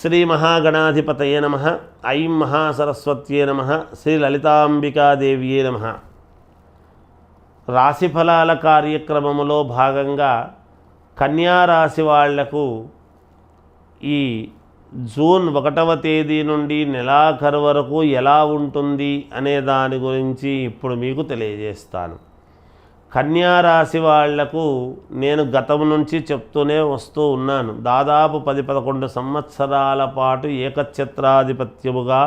శ్రీ మహాగణాధిపతయే నమః. ఐం మహాసరస్వత్యే నమః. శ్రీ లలితాంబికాదేవ్యే నమః. రాశిఫలాల కార్యక్రమములో భాగంగా కన్యా రాశి వాళ్లకు ఈ జూన్ 1వ తేదీ నుండి నెలాఖరు వరకు ఎలా ఉంటుంది అనే దాని గురించి ఇప్పుడు మీకు తెలియజేస్తాను. కన్యా రాశి వాళ్లకు నేను గతం నుంచి చెప్తూనే వస్తూ ఉన్నాను. దాదాపు 10-11 సంవత్సరాల పాటు ఏకఛత్రాధిపత్యముగా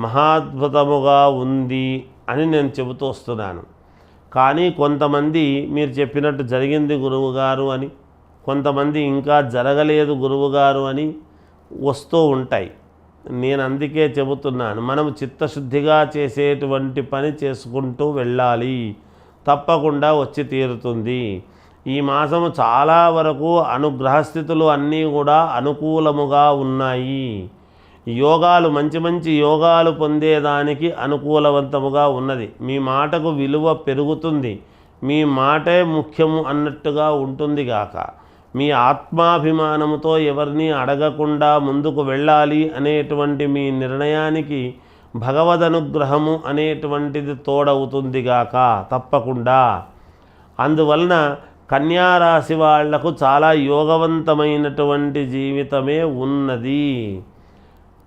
మహాద్భుతముగా ఉంది అని నేను చెబుతూ వస్తున్నాను. కానీ కొంతమంది మీరు చెప్పినట్టు జరిగింది గురువుగారు అని, కొంతమంది ఇంకా జరగలేదు గురువుగారు అని వస్తూ ఉంటాయి. నేను అందుకే చెబుతున్నాను, మనం చిత్తశుద్ధిగా చేసేటువంటి పని చేసుకుంటూ వెళ్ళాలి. తప్పకుండా వచ్చి తీరుతుంది. ఈ మాసము చాలా వరకు అనుగ్రహస్థితులు అన్నీ కూడా అనుకూలముగా ఉన్నాయి. యోగాలు మంచి మంచి యోగాలు పొందేదానికి అనుకూలవంతముగా ఉన్నది. మీ మాటకు విలువ పెరుగుతుంది. మీ మాటే ముఖ్యము అన్నట్టుగా ఉంటుంది గాక. మీ ఆత్మాభిమానముతో ఎవరిని అడగకుండా ముందుకు వెళ్ళాలి అనేటువంటి మీ నిర్ణయానికి భగవదనుగ్రహము అనేటువంటిది తోడవుతుంది గాక తప్పకుండా. అందువలన కన్యారాశి వాళ్లకు చాలా యోగవంతమైనటువంటి జీవితమే ఉన్నది.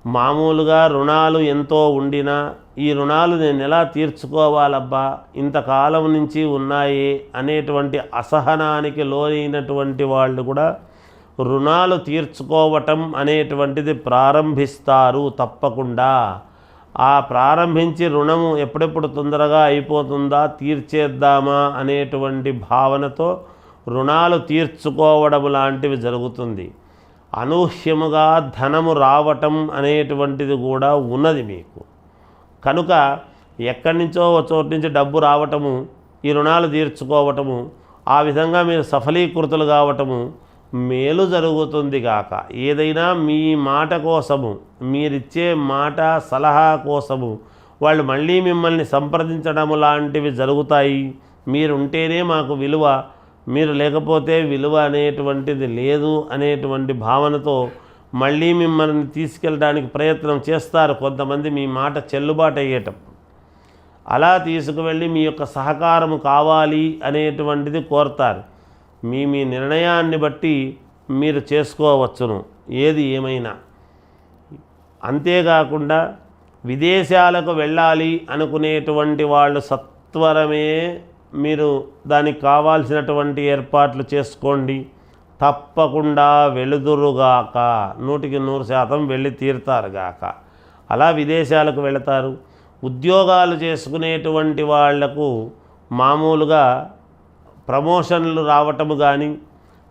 మామూలుగా రుణాలు ఎంతో ఉండినా ఈ రుణాలు నేను ఎలా తీర్చుకోవాలబ్బా, ఇంతకాలం నుంచి ఉన్నాయే అనేటువంటి అసహనానికి లోనైనటువంటి వాళ్ళు కూడా రుణాలు తీర్చుకోవటం అనేటువంటిది ప్రారంభిస్తారు తప్పకుండా. ఆ ప్రారంభించి రుణము ఎప్పుడెప్పుడు తొందరగా అయిపోతుందా, తీర్చేద్దామా అనేటువంటి భావనతో రుణాలు తీర్చుకోవడం లాంటివి జరుగుతుంది. అనూహ్యముగా ధనము రావటం అనేటువంటిది కూడా ఉన్నది మీకు. కనుక ఎక్కడి నుంచో ఒక చోటు నుంచి డబ్బు రావటము, ఈ రుణాలు తీర్చుకోవటము, ఆ విధంగా మీరు సఫలీకృతులు కావటము మేలు జరుగుతుంది గాక. ఏదైనా మీ మాట కోసము, మీరిచ్చే మాట సలహా కోసము వాళ్ళు మళ్ళీ మిమ్మల్ని సంప్రదించడము లాంటివి జరుగుతాయి. మీరుంటేనే మాకు విలువ, మీరు లేకపోతే విలువ అనేటువంటిది లేదు అనేటువంటి భావనతో మళ్ళీ మిమ్మల్ని తీసుకెళ్ళడానికి ప్రయత్నం చేస్తారు కొంతమంది మీ మాట చెల్లుబాటు అయ్యేటప్పుడు. అలా తీసుకువెళ్ళి మీ యొక్క సహకారము కావాలి అనేటువంటిది కోరతారు. మీ నిర్ణయాన్ని బట్టి మీరు చేసుకోవచ్చును ఏది ఏమైనా. అంతేకాకుండా విదేశాలకు వెళ్ళాలి అనుకునేటువంటి వాళ్ళు సత్వరమే మీరు దానికి కావాల్సినటువంటి ఏర్పాట్లు చేసుకోండి. తప్పకుండా వెళుదురుగాక, 100% వెళ్ళి తీరుతారుగాక. అలా విదేశాలకు వెళతారు. ఉద్యోగాలు చేసుకునేటువంటి వాళ్లకు మామూలుగా ప్రమోషన్లు రావటము కానీ,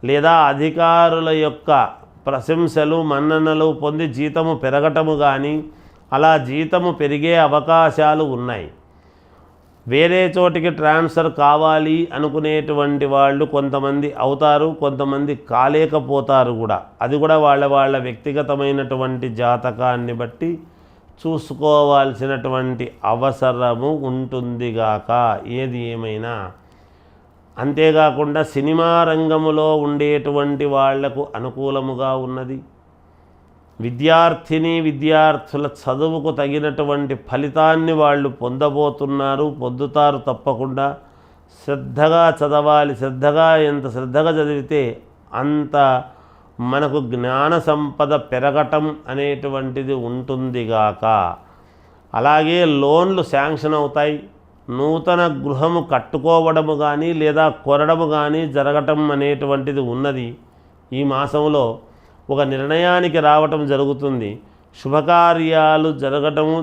లేదా అధికారుల యొక్క ప్రశంసలు మన్ననలు పొంది జీతము పెరగటము కానీ, అలా జీతము పెరిగే అవకాశాలు ఉన్నాయి. వేరే చోటికి ట్రాన్స్ఫర్ కావాలి అనుకునేటువంటి వాళ్ళు కొంతమంది అవుతారు, కొంతమంది కాలేకపోతారు కూడా. అది కూడా వాళ్ళ వ్యక్తిగతమైనటువంటి జాతకాన్ని బట్టి చూసుకోవాల్సినటువంటి అవసరము ఉంటుందిగాక ఏది ఏమైనా. అంతేకాకుండా సినిమా రంగములో ఉండేటువంటి వాళ్లకు అనుకూలముగా ఉన్నది. విద్యార్థుల చదువుకు తగినటువంటి ఫలితాన్ని వాళ్ళు పొందుతారు తప్పకుండా. శ్రద్ధగా చదవాలి. ఎంత శ్రద్ధగా చదివితే అంత మనకు జ్ఞాన సంపద పెరగటం అనేటువంటిది ఉంటుందిగాక. అలాగే లోన్లు శాంక్షన్ అవుతాయి. నూతన గృహము కట్టుకోవడము కానీ లేదా కొనడము కానీ జరగటం అనేటువంటిది ఉన్నది. ఈ మాసంలో ఒక నిర్ణయానికి రావటం జరుగుతుంది. శుభకార్యాలు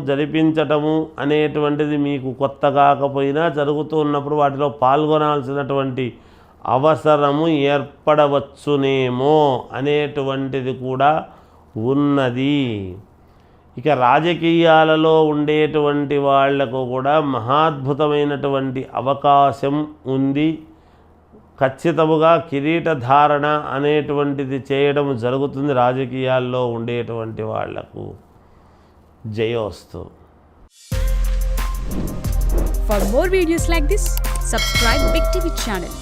జరిపించటము అనేటువంటిది మీకు కొత్త కాకపోయినా జరుగుతూ ఉన్నప్పుడు వాటిలో పాల్గొనాల్సినటువంటి అవసరము ఏర్పడవచ్చునేమో అనేటువంటిది కూడా ఉన్నది. ఇక రాజకీయాలలో ఉండేటువంటి వాళ్లకు కూడా మహాద్భుతమైనటువంటి అవకాశం ఉంది. ఖచ్చితముగా కిరీటధారణ అనేటువంటిది చేయడం జరుగుతుంది రాజకీయాల్లో ఉండేటువంటి వాళ్లకు. జయోస్తు. For more videos like this, subscribe Big TV channel.